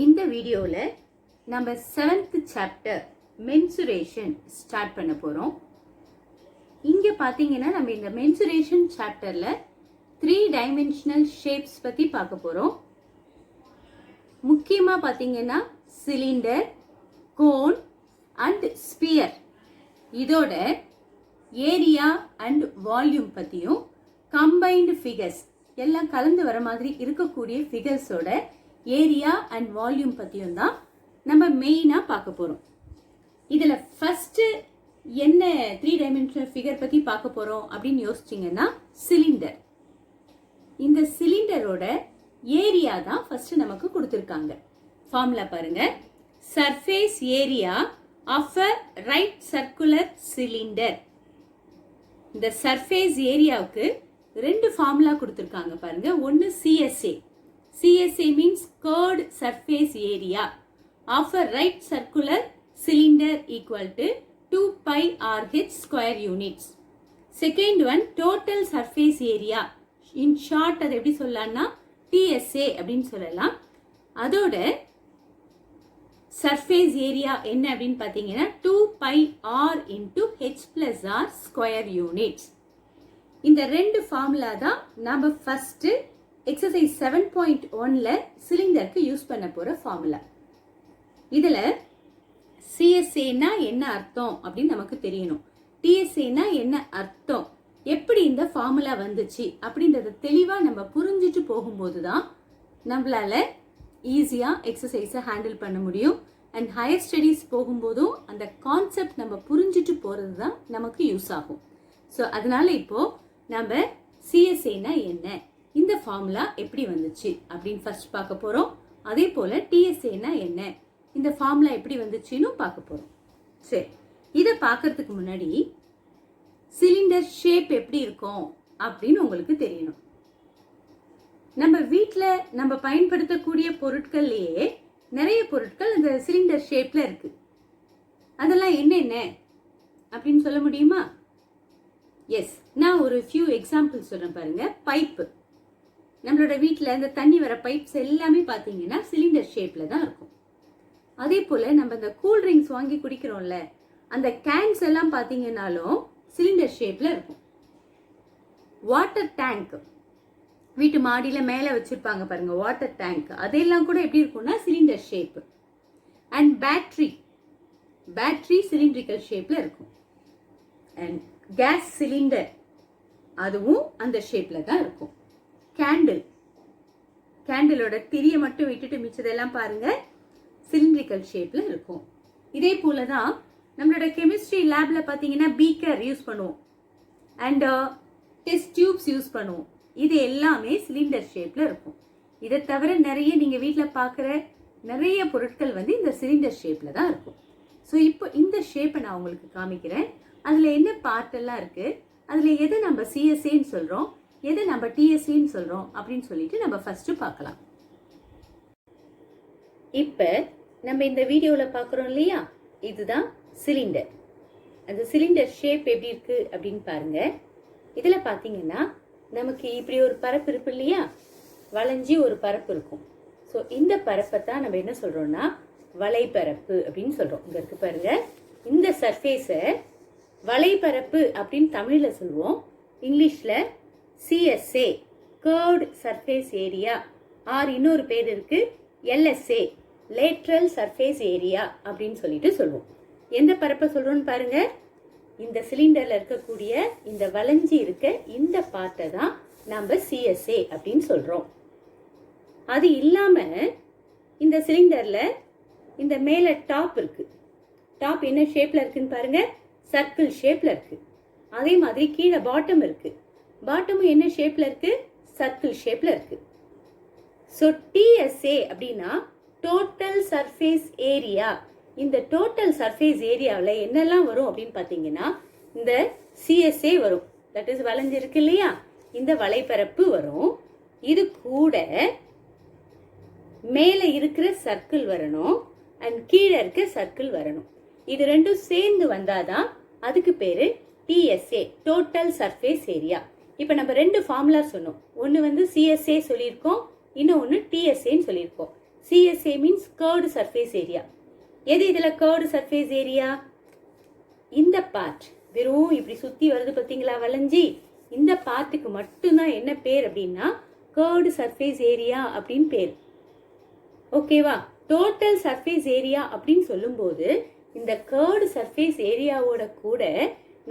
இந்த வீடியோவில் நம்ம 7th சாப்டர் மென்சுரேஷன் ஸ்டார்ட் பண்ண போகிறோம். இங்கே பார்த்தீங்கன்னா நம்ம இந்த மென்சுரேஷன் சாப்டரில் 3 டைமென்ஷனல் ஷேப்ஸ் பற்றி பார்க்க போகிறோம். முக்கியமாக பார்த்தீங்கன்னா சிலிண்டர், கோன் அண்ட் ஸ்பியர், இதோட ஏரியா அண்ட் வால்யூம் பற்றியும் கம்பைன்டு ஃபிகர்ஸ் எல்லாம் கலந்து வர மாதிரி இருக்கக்கூடிய ஃபிகர்ஸோட ஏரியா அண்ட் வால்யூம் பற்றியும் தான் நம்ம மெயினாக பார்க்க போகிறோம். இதில் ஃபஸ்ட்டு என்ன 3 டைமென்ஷனல் ஃபிகர் பற்றி பார்க்க போகிறோம் அப்படின்னு யோசிச்சிங்கன்னா சிலிண்டர். இந்த சிலிண்டரோட ஏரியா தான் ஃபஸ்ட்டு நமக்கு கொடுத்துருக்காங்க. ஃபார்முலா பாருங்க, surface area of a right circular cylinder. இந்த சர்ஃபேஸ் ஏரியாவுக்கு 2 ஃபார்முலா கொடுத்துருக்காங்க பாருங்க. ஒன்று CSA. CSA means curved surface area of a right circular cylinder equal to 2 pi RH square units. Second one, total surface area. In short, அது எப்படி சொல்லலாம்னா TSA அப்படின்னு சொல்லலாம். அதோட surface area என்ன அப்படின்னு பார்த்தீங்கன்னா 2 pi R into H plus R square units. இந்த 2 ஃபார்முலா தான் நம்ம ஃபர்ஸ்ட் எக்ஸசைஸ் 7.1ல சிலிண்டருக்கு யூஸ் பண்ண போற ஃபார்முலா. இதுல CSAனா என்ன அர்த்தம் அப்படின்னு நமக்கு தெரியணும். TSAனா என்ன அர்த்தம், எப்படி இந்த ஃபார்முலா வந்துச்சு அப்படின்றத தெளிவா நம்ம புரிஞ்சுட்டு போகும்போது தான் நம்மளால ஈஸியா எக்ஸசைஸை ஹேண்டில் பண்ண முடியும். அண்ட் ஹையர் ஸ்டடீஸ் போகும்போதும் அந்த கான்செப்ட் நம்ம புரிஞ்சுட்டு போறது தான் நமக்கு யூஸ் ஆகும். ஸோ அதனால இப்போ நம்ம CSAனா என்ன, இந்த ஃபார்முலா எப்படி வந்துச்சு அப்படின்னு ஃபர்ஸ்ட் பார்க்க போறோம். அதே போல TSAனா என்ன, இந்த ஃபார்முலா எப்படி வந்துச்சுன்னு பார்க்க போறோம். சரி, இதை பார்க்கறதுக்கு முன்னாடி சிலிண்டர் ஷேப் எப்படி இருக்கும் அப்படின்னு உங்களுக்கு தெரியணும். நம்ம வீட்டில் நம்ம பயன்படுத்தக்கூடிய பொருட்கள்லேயே நிறைய பொருட்கள் அந்த சிலிண்டர் ஷேப்ல இருக்கு. அதெல்லாம் என்னென்ன அப்படின்னு சொல்ல முடியுமா? எஸ், நான் ஒரு ஃபியூ எக்ஸாம்பிள் சொல்றேன் பாருங்க. பைப்பு, நம்மளோட வீட்டில் இந்த தண்ணி வர பைப்ஸ் எல்லாமே பார்த்தீங்கன்னா சிலிண்டர் ஷேப்ல தான் இருக்கும். அதே போல நம்ம இந்த கூல் ட்ரிங்க்ஸ் வாங்கி குடிக்கிறோம்ல, அந்த கேன்ஸ் எல்லாம் பார்த்தீங்கன்னாலும் சிலிண்டர் ஷேப்ல இருக்கும். வாட்டர் டேங்க், வீட்டு மாடியில மேலே வச்சிருப்பாங்க பாருங்க வாட்டர் டேங்க், அதெல்லாம் கூட எப்படி இருக்கும்னா cylinder shape. And battery cylindrical ஷேப்ல இருக்கும். அண்ட் கேஸ் சிலிண்டர், அதுவும் அந்த ஷேப்ல தான் இருக்கும். கேண்டிலோட திரியை மட்டும் விட்டுட்டு மிச்சதெல்லாம் பாருங்க சிலிண்ட்ரிக்கல் ஷேப்ல இருக்கும். இதே போலதான் நம்மளோட கெமிஸ்ட்ரி லேப்ல பாத்தீங்கன்னா பீக்கர் யூஸ் பண்ணுவோம் அண்ட் டெஸ்ட் டியூப்ஸ் யூஸ் பண்ணுவோம். இது எல்லாமே சிலிண்டர் ஷேப்ல இருக்கும். இதை தவிர நிறைய நீங்க வீட்டில் பார்க்குற நிறைய பொருட்கள் இந்த சிலிண்டர் ஷேப்ல தான் இருக்கும். ஸோ இப்போ இந்த ஷேப்பை நான் உங்களுக்கு காமிக்கிறேன். அதுல என்ன பார்ட் எல்லாம் இருக்கு, அதுல எதை நம்ம CSAன்னு சொல்றோம், எதை நம்ம TSAன்னு சொல்றோம் அப்படின்னு சொல்லிட்டு நம்ம ஃபர்ஸ்ட் பார்க்கலாம். இப்ப நம்ம இந்த வீடியோல பார்க்குறோம் இல்லையா, இதுதான் சிலிண்டர். அந்த சிலிண்டர் ஷேப் எப்படி இருக்கு அப்படின்னு பாருங்க. இதுல பாத்தீங்கன்னா நமக்கு இப்படி ஒரு பரப்பு இருக்கு இல்லையா, வளைஞ்சி ஒரு பரப்பு இருக்கும். ஸோ இந்த பரப்பை தான் நம்ம என்ன சொல்றோம்னா வலைப்பரப்பு அப்படின்னு சொல்றோம். இங்க இருக்கு பாருங்க, இந்த சர்ஃபேஸை வலைப்பரப்பு அப்படின்னு தமிழ்ல சொல்லுவோம். இங்கிலீஷ்ல CSA curved surface area, or இன்னொரு பேர் இருக்கு LSA lateral surface area அப்படின்னு சொல்லிட்டு சொல்லுவோம். எந்த பரப்பை சொல்றோம்னு பாருங்க, இந்த சிலிண்டர்ல இருக்கக்கூடிய இந்த வளைஞ்சி இருக்க இந்த பார்ட்டை தான் நம்ம CSA அப்படின்னு சொல்றோம். அது இல்லாம இந்த சிலிண்டர்ல இந்த மேல டாப் இருக்கு. டாப் என்ன ஷேப்ல இருக்குன்னு பாருங்க, சர்க்கிள் ஷேப்ல இருக்கு. அதே மாதிரி கீழே பாட்டம் இருக்கு. பாட்டமும் என்ன ஷேப்ல இருக்கு, சர்க்கிள் ஷேப்ல இருக்கு. ஸோ TSA அப்படின்னா டோட்டல் சர்ஃபேஸ் ஏரியா. இந்த டோட்டல் சர்ஃபேஸ் ஏரியாவில் என்னெல்லாம் வரும் அப்படின்னு பார்த்தீங்கன்னா இந்த CSA வரும், தட் இஸ் வளைஞ்சிருக்கு இல்லையா, இந்த வலைப்பரப்பு வரும். இது கூட மேலே இருக்கிற சர்க்கிள் வரணும் அண்ட் கீழே இருக்க சர்க்கிள் வரணும். இது ரெண்டும் சேர்ந்து வந்தாதான் அதுக்கு பேரு TSA டோட்டல் சர்ஃபேஸ் ஏரியா. இப்போ நம்ம 2 ஃபார்முலா சொன்னோம். ஒன்று CSA சொல்லியிருக்கோம், இன்னொன்று TSAன்னு சொல்லியிருக்கோம். CSA means curved surface area. எது இதுல curved surface area? இந்த பார்ட் வெறும் இப்படி சுத்தி வருது பாத்தீங்களா வளைஞ்சி, இந்த பார்ட்டுக்கு மட்டும்தான் என்ன பேர் அப்படின்னா curved surface area அப்படின்னு பேர். ஓகேவா? டோட்டல் சர்ஃபேஸ் ஏரியா அப்படின்னு சொல்லும்போது இந்த curved surface ஏரியாவோட கூட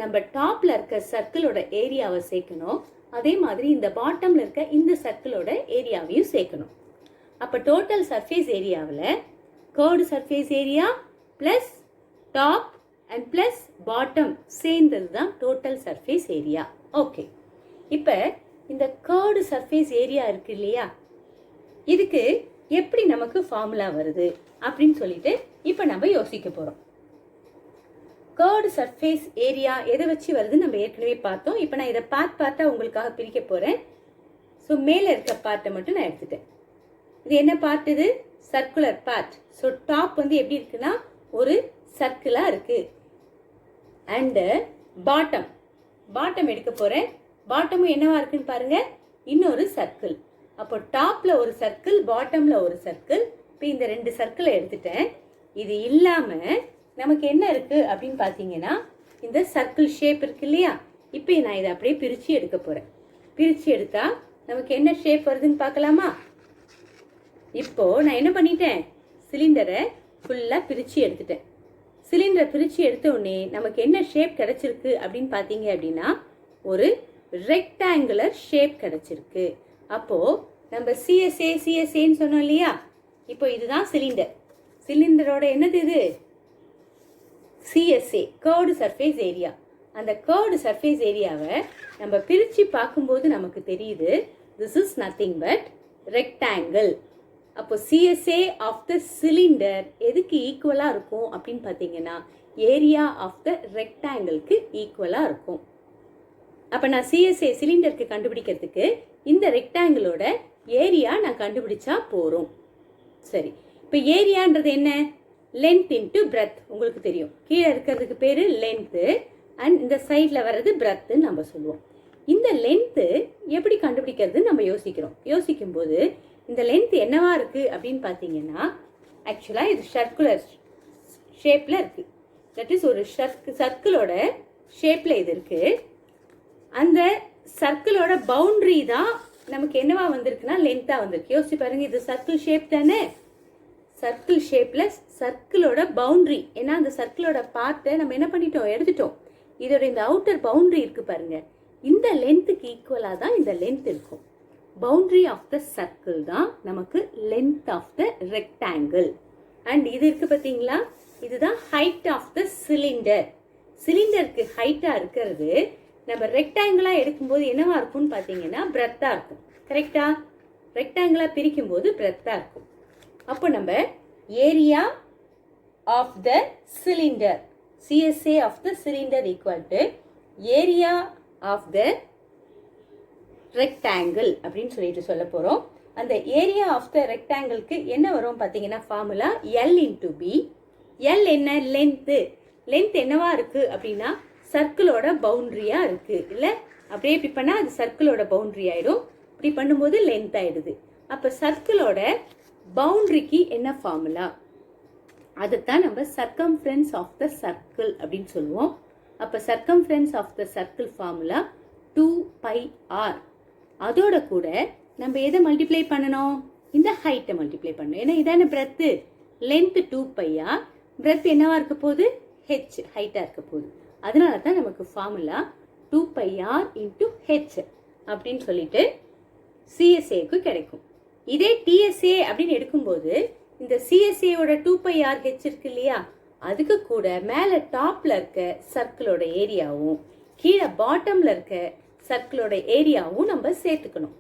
நம்ம டாப்ல இருக்க சர்க்கிளோட ஏரியாவை சேர்க்கணும். அதே மாதிரி இந்த பாட்டம்ல இருக்க இந்த சர்க்கிளோட ஏரியாவையும் சேர்க்கணும். அப்ப டோட்டல் சர்ஃபேஸ் ஏரியாவில் curved surface area plus top and plus bottom சேர்ந்தது தான் டோட்டல் சர்ஃபேஸ் ஏரியா. ஓகே, இப்போ இந்த curved surface ஏரியா இருக்கு இல்லையா, இதுக்கு எப்படி நமக்கு ஃபார்முலா வருது அப்படின்னு சொல்லிட்டு இப்போ நம்ம யோசிக்க போறோம். curved surface ஏரியா எதை வச்சு வருது நம்ம ஏற்கனவே பார்த்தோம். இப்போ நான் இதை பார்ட்டா உங்களுக்காக பிரிக்க போறேன். ஸோ மேலே இருக்க பார்ட்டை மட்டும் நான் எடுத்துட்டேன். இது என்ன பார்ட்? இது சர்க்குலர் பார்ட். ஸோ டாப் வந்து எப்படி இருக்குன்னா ஒரு சர்க்கிளா இருக்கு. அண்ட் பாட்டம் எடுக்க போறேன். பாட்டமும் என்னவா இருக்குன்னு பாருங்க, இன்னொரு சர்க்கிள். அப்போ டாப்ல ஒரு சர்க்கிள், பாட்டம்ல ஒரு சர்க்கிள். இப்போ இந்த ரெண்டு சர்க்கிளை எடுத்துட்டேன். இது இல்லாம நமக்கு என்ன இருக்கு அப்படின்னு பாத்தீங்கன்னா இந்த சர்க்கிள் ஷேப் இருக்கு இல்லையா. இப்போ நான் இதை அப்படியே பிரிச்சு எடுக்க போறேன். பிரிச்சு எடுத்தா நமக்கு என்ன ஷேப் வருதுன்னு பார்க்கலாமா? இப்போ நான் என்ன பண்ணிட்டேன், சிலிண்டரை ஃபுல்லா பிரிச்சு எடுத்துட்டேன். சிலிண்டரை பிரிச்சு எடுத்த உடனே நமக்கு என்ன ஷேப் கிடைச்சிருக்கு அப்படின்னு பாத்தீங்க அப்படின்னா ஒரு ரெக்டாங்குலர் ஷேப் கிடைச்சிருக்கு. அப்போ நம்ம சிஎஸ்ஏன்னு சொன்னோம் இல்லையா, இப்போ இதுதான் சிலிண்டர். சிலிண்டரோட என்னது இது? CSA, curved surface area. அந்த curved surface ஏரியாவை நம்ம பிரிச்சு பார்க்கும்போது நமக்கு தெரியுது this is nothing but rectangle. அப்போ CSA of the cylinder எதுக்கு ஈக்குவலா இருக்கும் அப்படின்னு பார்த்தீங்கன்னா ஏரியா ஆஃப் த ரெக்டாங்கிள்க்கு ஈக்குவலா இருக்கும். அப்போ நான் CSA சிலிண்டருக்கு கண்டுபிடிக்கிறதுக்கு இந்த ரெக்டாங்கிளோட ஏரியா நான் கண்டுபிடிச்சா போறோம். சரி, இப்போ ஏரியான்றது என்ன? Length into breadth. உங்களுக்கு தெரியும், கீழே இருக்கிறதுக்கு பேரு லென்த்து அண்ட் இந்த சைட்ல வர்றது பிரெத்துன்னு நம்ம சொல்லுவோம். இந்த லென்த்து எப்படி கண்டுபிடிக்கிறது நம்ம யோசிக்கும் போது இந்த லென்த் என்னவா இருக்கு அப்படின்னு பார்த்தீங்கன்னா ஆக்சுவலா இது சர்க்குலர் ஷேப்ல இருக்கு. தட் இஸ் ஒரு சர்க்கிளோட ஷேப்ல இது இருக்கு. அந்த சர்க்கிளோட பவுண்டரி தான் நமக்கு என்னவா வந்திருக்குன்னா லென்த்தா வந்திருக்கு. யோசிச்சு பாருங்க, இது சர்க்கிள் ஷேப் தானே. சர்க்கிள் ஷேப்ல சர்க்கிளோட பவுண்டரி, ஏன்னா அந்த சர்க்கிளோட பார்ட்டை நம்ம என்ன பண்ணிட்டோம், எடுத்துட்டோம். இதோட இந்த அவுட்டர் பவுண்டரி இருக்கு பாருங்க, இந்த லென்த்துக்கு ஈக்குவலா தான் இந்த லென்த் இருக்கும். பவுண்டரி ஆஃப் த சர்க்கிள் தான் நமக்கு length of the rectangle. And இது இருக்கு பார்த்தீங்களா, இதுதான் ஹைட் ஆஃப் த சிலிண்டர். சிலிண்டருக்கு ஹைட்டா இருக்கிறது நம்ம ரெக்டாங்கிளா எடுக்கும்போது என்னவா இருக்கும்னு பார்த்தீங்கன்னா பிரெத்தா இருக்கும். கரெக்டா? ரெக்டாங்கிளா பிரிக்கும் போது பிரெத்தா இருக்கும். அப்போ நம்ம area of the cylinder, CSA of the cylinder equal to area of the rectangle அப்படின்னு சொல்லிட்டு சொல்ல போறோம். அந்த ஏரியா ஆஃப் த ரெக்டாங்கிள்க்கு என்ன வரும் பார்த்தீங்கன்னா formula L into B. L என்ன? லென்த்து. லென்த் என்னவா இருக்கு அப்படின்னா சர்க்கிளோட பவுண்டரியா இருக்கு. இல்லை அப்படியே இப்படி பண்ணா அது சர்க்கிளோட பவுண்டரி ஆயிடும், இப்படி பண்ணும்போது லென்த் ஆயிடுது. அப்ப சர்க்கிளோட பவுண்டரிக்கு என்ன ஃபார்முலா? அதுதான் நம்ம சர்க்கம்ஃபரன்ஸ் ஆஃப் த சர்க்கிள் அப்படின்னு சொல்லுவோம். அப்ப circumference of the circle formula 2πr. அதோட கூட நம்ம எதை மல்டிப்ளை பண்ணணும்? இந்த ஹைட்டை மல்டிப்ளை பண்ணணும். ஏன்னா இதான பிரெத்து. லென்த் 2πr, பிரெத் என்னவா இருக்க போகுது? h, ஹைட்டா இருக்க போகுது. அதனால தான் நமக்கு ஃபார்முலா 2πr இன்டு h அப்படின்னு சொல்லிட்டு CSAக்கு கிடைக்கும். இதே TSA அப்படின்னு எடுக்கும்போது இந்த CSAவோட 2πr h இருக்கு இல்லையா, அதுக்கு கூட மேல டாப்ல இருக்க சர்க்கிளோட ஏரியாவும் கீழே பாட்டம்ல இருக்க சர்க்கிளோட ஏரியாவும் நம்ம சேர்த்துக்கணும்.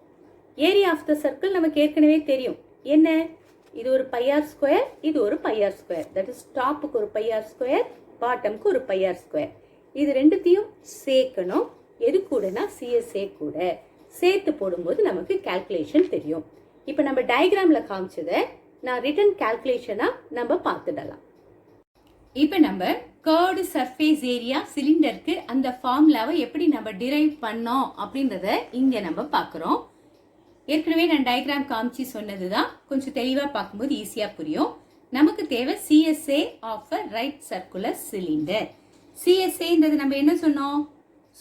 ஏரியா ஆஃப் த சர்க்கிள் நமக்கு ஏற்கனவே தெரியும். என்ன? இது ஒரு πr ஸ்கொயர், இது ஒரு πr ஸ்கொயர். தட் இஸ் டாப்புக்கு ஒரு πr ஸ்கொயர், பாட்டம்க்கு ஒரு πr ஸ்கொயர். இது ரெண்டுத்தையும் சேர்க்கணும். எது கூடனா CSA கூட சேர்த்து போடும்போது நமக்கு கால்குலேஷன் தெரியும். இப்போ நம்ம டயக்ராம்ல காமிச்சதை நான் ரிட்டன் கால்குலேஷனா நம்ம பார்த்துடலாம். இப்போ நம்ம கர்வ்டு சர்ஃபேஸ் ஏரியா சிலிண்டருக்கு அந்த ஃபார்முலாவை எப்படி நம்ம டிரைவ் பண்ணோம் அப்படின்றத இங்க நம்ம பார்க்குறோம். ஏற்கனவே நான் டயக்ராம் காமிச்சு சொன்னதுதான், கொஞ்சம் தெளிவா பார்க்கும்போது ஈஸியா புரியும். நமக்கு தேவை CSA of a right circular cylinder. CSAன்றது நம்ம என்ன சொன்னோம்,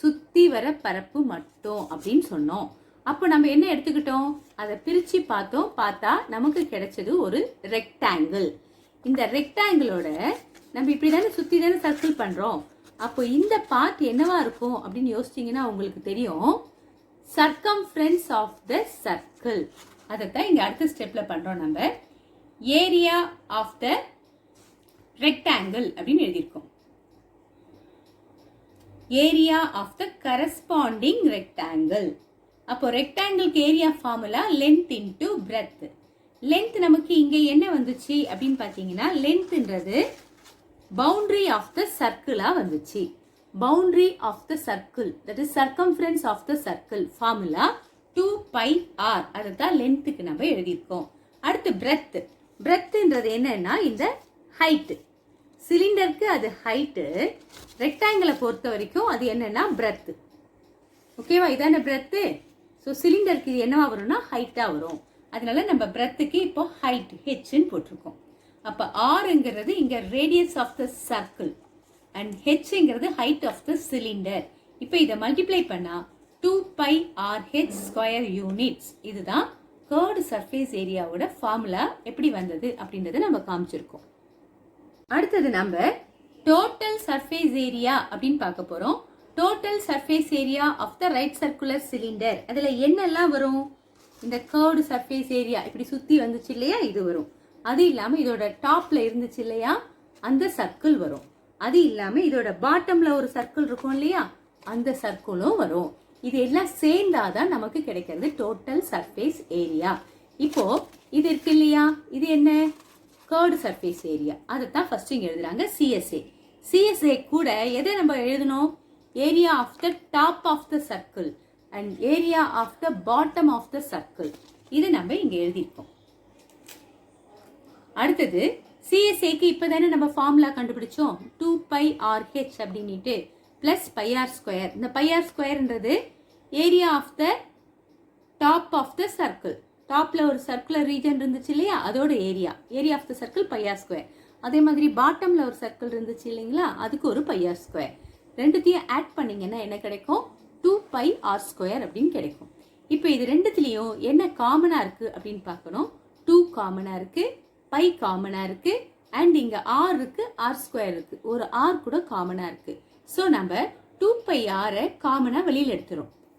சுத்தி வர பரப்பு மட்டும் அப்படின்னு சொன்னோம். அப்போ நம்ம என்ன எடுத்துக்கிட்டோம், அதை பிரிச்சு பார்த்தோம். பார்த்தா நமக்கு கிடைச்சது ஒரு ரெக்டாங்கிள். இந்த ரெக்டாங்கிளோட நம்ம இப்படிதானே சுத்தி தானே சர்க்கிள் பண்றோம். அப்போ இந்த பார்ட் என்னவா இருக்கும் அப்படின்னு யோசிச்சீங்கன்னா உங்களுக்கு தெரியும், சர்க்கம்ஃபரன்ஸ் ஆஃப் த சர்க்கிள். அதைத்தான் இங்க அடுத்த ஸ்டெப்ல பண்றோம். நம்ம ஏரியா ஆஃப் த ரெக்டாங்கிள் அப்படின்னு எழுதியிருக்கோம். Area of the corresponding rectangle. அப்போ ரெக்டாங்கிளுக்கு area formula length into breadth. Length நமக்கு இங்க என்ன வந்துச்சு அப்படின்னு பாத்தீங்கன்னா, லென்த்ன்றது பவுண்டரி ஆஃப் த சர்க்கிளா வந்துச்சு. Boundary of the circle, that is circumference of the circle formula 2πr. அதுதான் லென்த்துக்கு நம்ம எழுதியிருக்கோம். அடுத்து பிரெத். பிரெத்ன்றது என்னன்னா இந்த ஹைட். சிலிண்டருக்கு அது ஹைட்டு, ரெக்டாங்கிளை பொறுத்த வரைக்கும் அது என்னன்னா பிரெத். ஓகேவா, இதான பிரெத். ஸோ சிலிண்டருக்கு இது என்னவா வரும்னா ஹைட்டா வரும். அதனால நம்ம பிரெத்துக்கு இப்போ ஹைட் ஹெச்ன்னு போட்டிருக்கோம். அப்ப ஆர்ங்கிறது இங்க radius of the circle and ஹெச்ங்கிறது ஹைட் ஆஃப் த சிலிண்டர். இப்போ இதை மல்டிப்ளை பண்ணா 2πr/h² யூனிட்ஸ். இதுதான் கர்வ்டு சர்ஃபேஸ் ஏரியாவோட ஃபார்முலா. எப்படி வந்தது அப்படின்றத நம்ம காமிச்சிருக்கோம். அடுத்தது நம்ம டோட்டல் சர்ஃபேஸ் ஏரியா அப்படின்னு பார்க்க போறோம். Total surface area of the right circular cylinder. அதுல என்னெல்லாம் வரும், இந்த கர்வ்டு சர்ஃபேஸ் ஏரியா இப்படி சுத்தி வந்துச்சு இல்லையா, இது வரும். அது இல்லாம இதோட டாப்ல இருந்துச்சு இல்லையா, அந்த சர்க்கிள் வரும். அது இல்லாம இதோட பாட்டம்ல ஒரு சர்க்கிள் இருக்கும் இல்லையா, அந்த சர்க்கிளும் வரும். இது எல்லாம் சேர்ந்தாதான் நமக்கு கிடைக்கிறது டோட்டல் சர்ஃபேஸ் ஏரியா. இப்போ இது இருக்கு இல்லையா, இது என்ன, கர்வ்டு சர்ஃபேஸ் ஏரியா. அதைத்தான் ஃபர்ஸ்ட் இங்க எழுதுறாங்க CSA. CSA கூட எதை நம்ம எழுதணும், area of the top of the circle and area of the bottom of the circle. இது நம்ம இங்க எழுதியிருக்கோம். அடுத்தது CSAக்கு இப்பதானே நம்ம ஃபார்முலா கண்டுபிடிச்சோம், 2πr/h அப்படின்னுட்டு பிளஸ் πr². இந்த πr²ன்றது area of the top of the circle. டாப்ல ஒரு சர்க்குலர் ரீஜன் இருந்துச்சு இல்லையா, அதோட area of the circle πr². அதே மாதிரி பாட்டம்ல ஒரு சர்க்கிள் இருந்துச்சு இல்லைங்களா, அதுக்கு ஒரு πr². ரெண்டுத்தையும் ஆட் பண்ணீங்கன்னா என்ன கிடைக்கும், 2πr² அப்படின்னு கிடைக்கும். இப்போ இது ரெண்டுத்துலயும் என்ன காமனா இருக்கு அப்படின்னு பார்க்கணும். 2 காமனா இருக்கு, π காமனா இருக்கு, அண்ட் இங்க r இருக்கு, r² இருக்கு, ஒரு r கூட காமனா இருக்கு. ஸோ நம்ம 2πr காமனா வெளியில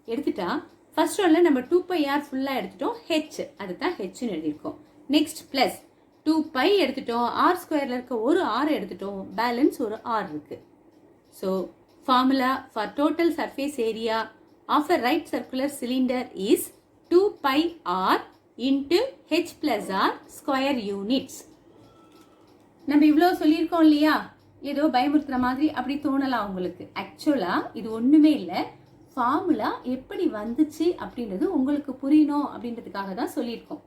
எடுத்துட்டா ஃபர்ஸ்ட் ஒன்ல நம்ம 2πr ஃபுல்லா எடுத்துட்டோம், h அதுதான் hன்னு எழுதியிருக்கோம். நெக்ஸ்ட் பிளஸ் 2π எடுத்துட்டோம், r²ல இருக்க ஒரு r எடுத்துட்டோம், பேலன்ஸ் ஒரு r இருக்கு. So formula for total surface area of a right circular cylinder is 2πr into h plus r square units. நம்ம இவ்வளோ சொல்லியிருக்கோம் இல்லையா, ஏதோ பயமுறுத்துற மாதிரி அப்படி தோணலாம் உங்களுக்கு. ஆக்சுவலா இது ஒண்ணுமே இல்லை, ஃபார்முலா எப்படி வந்துச்சு அப்படின்றது உங்களுக்கு புரியணும் அப்படின்றதுக்காக தான் சொல்லியிருக்கோம்.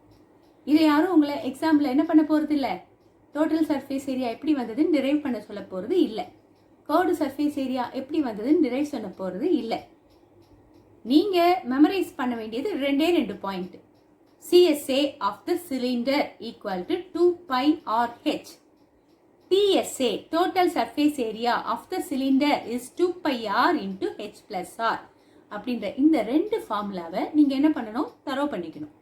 இதை யாரும் உங்களை எக்ஸாம்பிள் என்ன பண்ண போறது இல்லை, டோட்டல் சர்ஃபேஸ் ஏரியா எப்படி வந்ததுன்னு டிரைவ் பண்ண சொல்ல போறது இல்லை, கர்வ்டு சர்ஃபேஸ் ஏரியா எப்படி வந்ததுன்னு டிரைவ் பண்ண போறது இல்லை. நீங்க மெமரைஸ் பண்ண வேண்டியது ரெண்டு point. CSA of the cylinder equal to 2πr/h. TSA total surface area of the cylinder is 2πr into h plus r. அப்படின்ற இந்த ரெண்டு ஃபார்முலாவை நீங்க என்ன பண்ணணும், தரோ பண்ணிக்கணும்.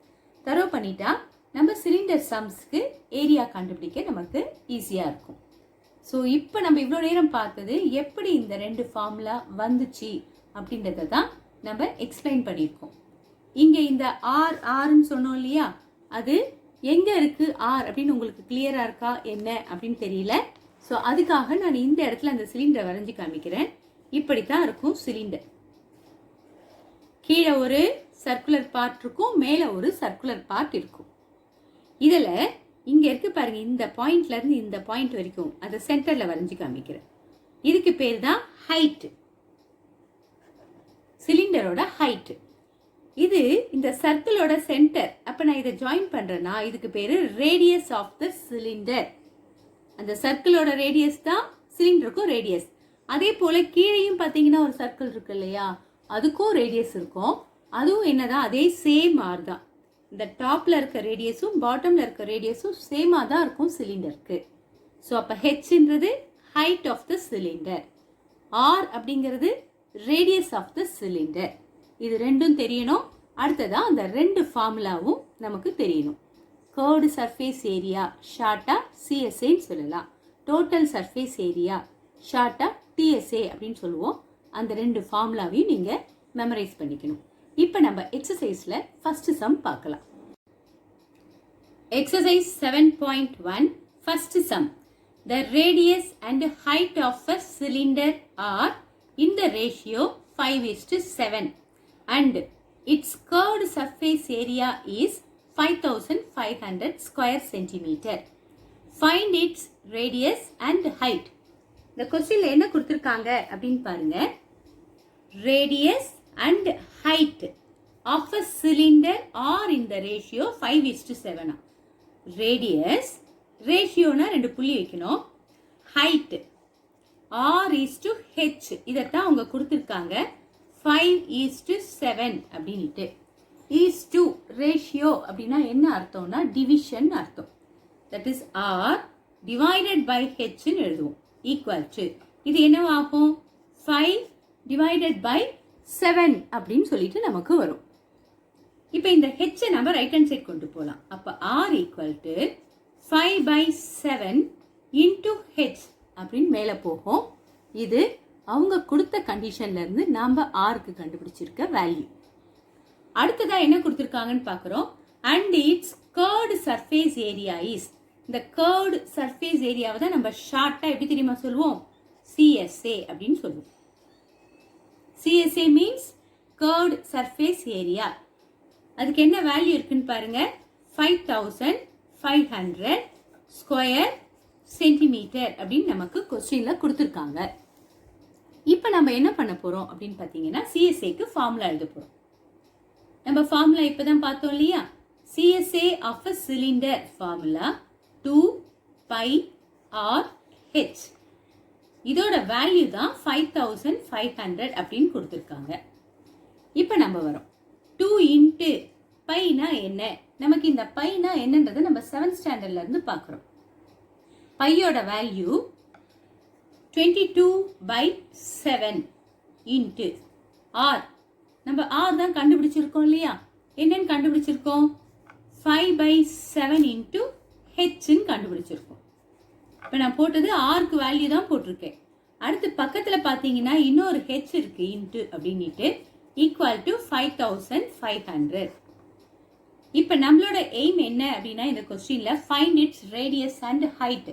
தரோ பண்ணிட்டா நம்ம சிலிண்டர் சம்ஸ்க்கு ஏரியா கண்டுபிடிக்க நமக்கு ஈஸியா இருக்கும். ஸோ இப்போ நம்ம இவ்வளோ நேரம் பார்த்தது எப்படி இந்த ரெண்டு ஃபார்முலா வந்துச்சு அப்படின்றத தான் நம்ம எக்ஸ்பிளைன் பண்ணியிருக்கோம். இங்கே இந்த ஆர்ன்னு சொன்னோம் இல்லையா, அது எங்கே இருக்கு ஆர் அப்படின்னு உங்களுக்கு கிளியரா இருக்கா என்ன அப்படின்னு தெரியல. ஸோ அதுக்காக நான் இந்த இடத்துல அந்த சிலிண்டரை வரைஞ்சி காமிக்கிறேன். இப்படித்தான் இருக்கும் சிலிண்டர். கீழே ஒரு சர்க்குலர் பார்ட் இருக்கும், மேலே ஒரு சர்க்குலர் பார்ட் இருக்கும். இதில் இங்க இருக்கு பாருங்க, இந்த பாயிண்ட்ல இருந்து இந்த பாயிண்ட் வரைக்கும் அதை சென்டர்ல வரைஞ்சு காமிக்கிறேன். இதுக்கு பேர் தான் ஹைட், சிலிண்டரோட ஹைட். இது இந்த சர்க்கிளோட சென்டர். அப்ப நான் இதை ஜாயின் பண்றேன்னா இதுக்கு பேரு ரேடியஸ் ஆஃப் த சிலிண்டர். அந்த சர்க்கிளோட ரேடியஸ் தான் சிலிண்டருக்கும் ரேடியஸ். அதே போல கீழேயும் பாத்தீங்கன்னா ஒரு சர்க்கிள் இருக்கு இல்லையா, அதுக்கும் ரேடியஸ் இருக்கும். அதுவும் என்னதான் அதே சேம் ஆர் தான். இந்த டாப்ல இருக்க ரேடியஸும் பாட்டம்ல இருக்க ரேடியஸும் சேமா தான் இருக்கும் சிலிண்டருக்கு. ஸோ அப்போ ஹெச்ன்றது height of the cylinder, R அப்படிங்கிறது ரேடியஸ் ஆஃப் த சிலிண்டர். இது ரெண்டும் தெரியணும். அடுத்ததா அந்த ரெண்டு ஃபார்முலாவும் நமக்கு தெரியணும். கர்வ்டு சர்ஃபேஸ் ஏரியா ஷார்ட்டா சிஎஸ்ஏன்னு சொல்லலாம், டோட்டல் சர்ஃபேஸ் ஏரியா ஷார்ட்டா டிஎஸ்ஏ அப்படின்னு சொல்லுவோம். அந்த ரெண்டு ஃபார்முலாவையும் நீங்கள் மெமரைஸ் பண்ணிக்கணும். இப்போ நம்ம எக்ஸசைஸ்ல ஃபர்ஸ்ட் சம் பார்க்கலாம். Exercise 7.1 first sum. The radius and height of a cylinder are in the ratio 5:7 and its curved surface area is 5500 square centimeter. Find its radius and height. இந்த கொஸ்டின்ல என்ன கொடுத்திருக்காங்க அப்படின்னு பாருங்க. Radius and height of a cylinder are in the ratio 5:7. Radius ரேஷியோனா ரெண்டு புள்ளி வைக்கணும். Height R is to H இதைத்தான் அவங்க கொடுத்துருக்காங்க. 5:7 அப்படின்ட்டு. is to ரேஷியோ அப்படின்னா என்ன அர்த்தம்னா டிவிஷன் அர்த்தம். That is R divided by H ன்னு எழுதுவோம். ஈக்குவல் டு இது என்னவாகும் 5 divided by 7 அப்படின்னு சொல்லிட்டு நமக்கு வரும். இப்போ இந்த H நம்ம ரைட் ஹேண்ட் சைட் கொண்டு போகலாம். அப்போ R equal to 5/7 into H அப்படின்னு மேலே போகும். இது அவங்க கொடுத்த கண்டிஷன்ல இருந்து நாம ஆருக்கு கண்டுபிடிச்சிருக்க வேல்யூ. அடுத்ததா என்ன கொடுத்துருக்காங்கன்னு பார்க்குறோம். And it's curved surface area is, இந்த கர்வ்டு சர்ஃபேஸ் ஏரியாவை தான் நம்ம ஷார்ட்டா எப்படி தெரியுமா சொல்லுவோம், சிஎஸ்ஏ அப்படின்னு சொல்லுவோம். CSA means curved surface area. அதுக்கு என்ன வேல்யூ இருக்குன்னு பாருங்க. 5500 ஸ்கொயர் சென்டிமீட்டர் அப்படின்னு நமக்கு கொஸ்டின்ல கொடுத்துருக்காங்க. இப்போ நம்ம என்ன பண்ண போறோம் அப்படின்னு பார்த்தீங்கன்னா சிஎஸ்ஏக்கு ஃபார்முலா எழுத போறோம். நம்ம ஃபார்முலா இப்பதான் பார்த்தோம் இல்லையா. CSA of a cylinder formula 2πr/h. இதோட வேல்யூ தான் 5500 அப்படின்னு கொடுத்துருக்காங்க. இப்போ நம்ம வரோம் 2 இன்ட்டு பைனா என்ன, நமக்கு இந்த பைனா என்னன்றதை நம்ம 7th ஸ்டாண்டர்ட்ல இருந்து பார்க்குறோம். பையோட வேல்யூ 22/7 இன்ட்டு ஆர். நம்ம ஆர் தான் கண்டுபிடிச்சிருக்கோம் இல்லையா. என்னன்னு கண்டுபிடிச்சிருக்கோம் 5/7 இன்ட்டு ஹெச்ன்னு கண்டுபிடிச்சிருக்கோம். இப்போ நான் போட்டது ஆருக்கு வேல்யூ தான் போட்டிருக்கேன். அடுத்து பக்கத்தில் பார்த்தீங்கன்னா இன்னொரு ஹெச் இருக்கு இன்ட்டு அப்படின்ட்டு ஈக்குவல் டு 5500. இப்போ நம்மளோட எய்ம் என்ன அப்படின்னா இந்த கொஸ்டின்ல find its radius and height.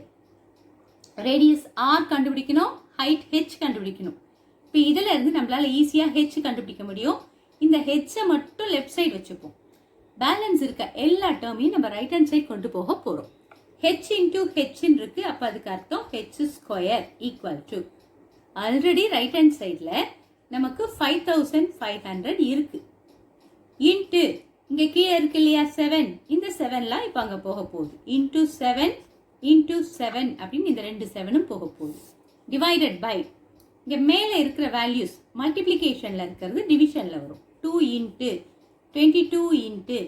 Radius R கண்டுபிடிக்கணும், ஹைட் ஹெச் கண்டுபிடிக்கணும். இப்போ இதுல இருந்து நம்மளால ஈஸியா ஹெச் கண்டுபிடிக்க முடியும். இந்த ஹெச்சை மட்டும் லெஃப்ட் சைடு வச்சுப்போம். பேலன்ஸ் இருக்க எல்லா டேர்மையும் நம்ம ரைட் ஹேண்ட் சைட் கொண்டு போக போறோம். ஹெச் இன்டூ ஹெச்ன்னு இருக்கு. அப்ப அதுக்கு அர்த்தம் H square equal to already right hand சைட்ல நமக்கு 5500 இருக்கு. இன்ட்டு இங்க கீழே இருக்கு இல்லையா 7, இந்த 7லாம் இப்ப அங்க போக போகுது. இன்டூ 7 இன்டூ 7 அப்படின்னு இந்த ரெண்டு 7ம் போக போகுது. டிவைடட் பை இங்க மேல இருக்கிற வேல்யூஸ் மல்டிப்ளிகேஷன்ல இருக்கிறது டிவிஷன்ல வரும். 2 இன்ட்டு 22 இன்ட்டு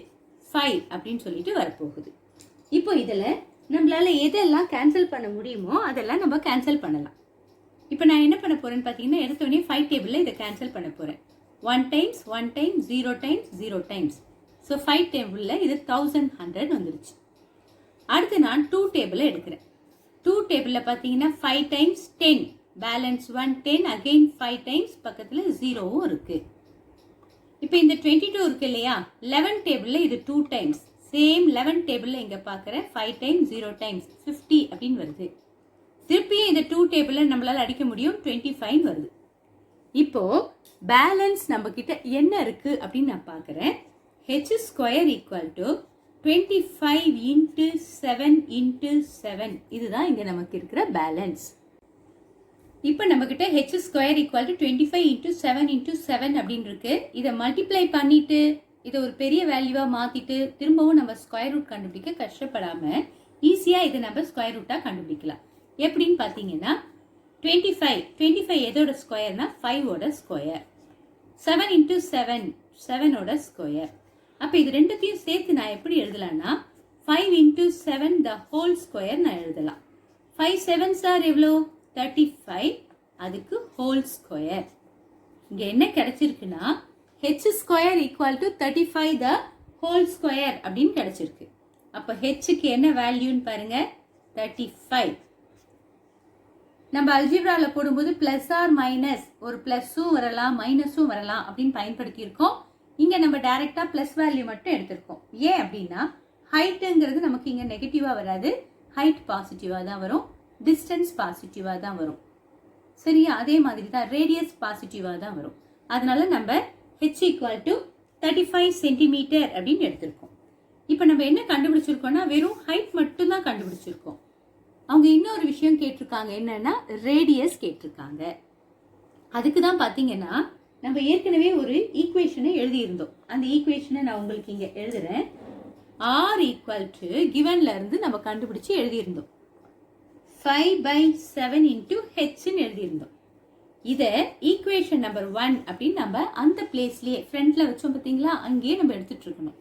5 அப்படின்னு சொல்லிட்டு வரப்போகுது. இப்போ இதுல நம்மளால எதெல்லாம் கேன்சல் பண்ண முடியுமோ அதெல்லாம் நம்ம கேன்சல் பண்ணலாம். இப்போ நான் என்ன பண்ண போறேன்னு பார்த்தீங்கன்னா எடுத்தோடனே 5 டேபிளில் இதை கேன்சல் பண்ண போறேன். 1 times 1 times 0 times 0 times. So 5 டேபிளில் இது 1100 வந்துருச்சு. அடுத்து நான் 2 டேபிளை எடுக்கிறேன். 2 டேபிளில் பார்த்தீங்கன்னா 5 டைம்ஸ் 10 பேலன்ஸ் 1 10 அகெயின் 5 டைம்ஸ் பக்கத்தில் 0வும் இருக்கு. இப்போ இந்த 22 இருக்கு இல்லையா 11 டேபிளில் இது 2 டைம்ஸ் சேம் 11 டேபிளில் இங்கே பார்க்குறேன் 5 டைம்ஸ் 0 டைம்ஸ் 50 அப்படின்னு வருது. திருப்பியும் இந்த 2 டேபிளில் நம்மளால அடிக்க முடியும் 25 வருது. இப்போ பேலன்ஸ் நம்ம கிட்ட என்ன இருக்கு அப்படின்னு நான் பார்க்குறேன். h square equal to 25 into 7 into 7 இதுதான் இங்கே நமக்கு இருக்கிற பேலன்ஸ். இப்போ நம்ம கிட்ட h square equal to 25 into 7 into 7 அப்படின்னு இருக்கு. இதை மல்டிப்ளை பண்ணிட்டு இதை ஒரு பெரிய வேல்யூவா மாத்திட்டு திரும்பவும் நம்ம ஸ்கொயர் ரூட் கண்டுபிடிக்க கஷ்டப்படாம ஈஸியா இதை நம்ம ஸ்கொயர் ரூட்டா கண்டுபிடிக்கலாம். எப்படின்னு பார்த்தீங்கன்னா 25 எதோட ஸ்கொயர்னா 5ஓட ஸ்கொயர். 7 இன்ட்டு 7 7ஓட ஸ்கொயர். அப்போ இது ரெண்டுத்தையும் சேர்த்து நான் எப்படி எழுதலாம்னா 5 into 7 the whole square நான் எழுதலாம். 5 7s are எவ்வளோ 35, அதுக்கு whole square. இங்கே என்ன கிடைச்சிருக்குன்னா h square equal to 35 the whole square அப்படின்னு கிடைச்சிருக்கு. அப்போ hக்கு என்ன வேல்யூன்னு பாருங்க 35. நம்ம அல்ஜிப்ரால போடும்போது பிளஸ் ஆர் மைனஸ், ஒரு பிளஸும் வரலாம் மைனஸும் வரலாம் அப்படின்னு பயன்படுத்தியிருக்கோம். இங்க நம்ம டைரக்டா பிளஸ் வேல்யூ மட்டும் எடுத்திருக்கோம். ஏன் அப்படின்னா ஹைட்டுங்கிறது நமக்கு இங்க நெகட்டிவா வராது, ஹைட் பாசிட்டிவா தான் வரும், டிஸ்டன்ஸ் பாசிட்டிவா தான் வரும். சரியா? அதே மாதிரி தான் ரேடியஸ் பாசிட்டிவா தான் வரும். அதனால நம்ம h ஈக்குவல் டு 35 சென்டிமீட்டர் அப்படின்னு எடுத்திருக்கோம். இப்போ நம்ம என்ன கண்டுபிடிச்சிருக்கோம்னா வெறும் ஹைட் மட்டும் தான் கண்டுபிடிச்சிருக்கோம். அவங்க இன்னொரு விஷயம் கேட்டிருக்காங்க, என்னன்னா ரேடியஸ் கேட்டிருக்காங்க. அதுக்கு தான் பார்த்தீங்கன்னா நம்ம ஏற்கனவே ஒரு ஈக்குவேஷனை எழுதியிருந்தோம். அந்த ஈக்குவேஷனை நான் உங்களுக்கு இங்கே எழுதுறேன். ஆர் ஈக்குவல் டு கிவன்ல இருந்து நம்ம கண்டுபிடிச்சு எழுதியிருந்தோம் 5/7 இன்டூ ஹெச்ன்னு எழுதியிருந்தோம். இதை ஈக்குவேஷன் நம்பர் 1 அப்படின்னு நம்ம அந்த பிளேஸ்லயே ஃப்ரண்ட்ல வச்சோம் பார்த்தீங்களா, அங்கேயே நம்ம எடுத்துட்டு இருக்கணும்.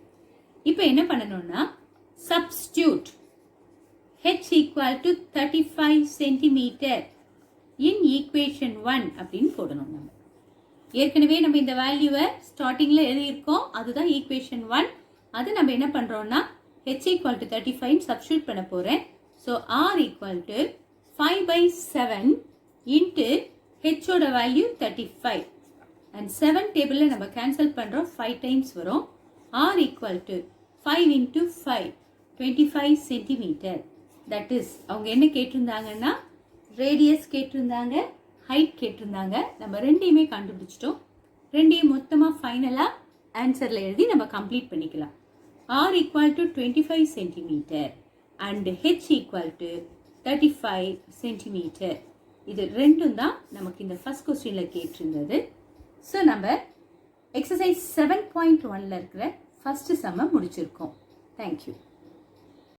இப்போ என்ன பண்ணணும்னா substitute h equal to 35 centimetre in equation 1 அப்படின்னு போடணும். நம்ம ஏற்கனவே நம்ம இந்த வேல்யூவை ஸ்டார்டிங்ல எழுதியிருக்கோம், அதுதான் ஈக்குவேஷன் 1. அது நம்ம என்ன பண்றோம்னா h equal to 35 சப்ஸ்டியூட் பண்ண போறேன். So r equal to 5/7 into h ஓட வேல்யூ 35 and 7 டேபிளில் நம்ம கேன்சல் பண்ணுறோம், 5 டைம்ஸ் வரும். r equal to 5 into 5 25 centimetre. That is அவங்க என்ன கேட்டிருந்தாங்கன்னா ரேடியஸ் கேட்டிருந்தாங்க, ஹைட் கேட்டிருந்தாங்க. நம்ம ரெண்டையுமே கண்டுபிடிச்சிட்டோம். ரெண்டையும் மொத்தமாக ஃபைனலாக ஆன்சரில் எழுதி நம்ம கம்ப்ளீட் பண்ணிக்கலாம். r equal to 25 centimetre and h equal to 35 centimetre. இது ரெண்டும் தான் நமக்கு இந்த ஃபர்ஸ்ட் கொஸ்டினில் கேட்டிருந்தது. ஸோ நம்ம எக்ஸசைஸ் 7.1ல் இருக்கிற ஃபர்ஸ்ட் சம்மை முடிச்சிருக்கோம். தேங்க்யூ.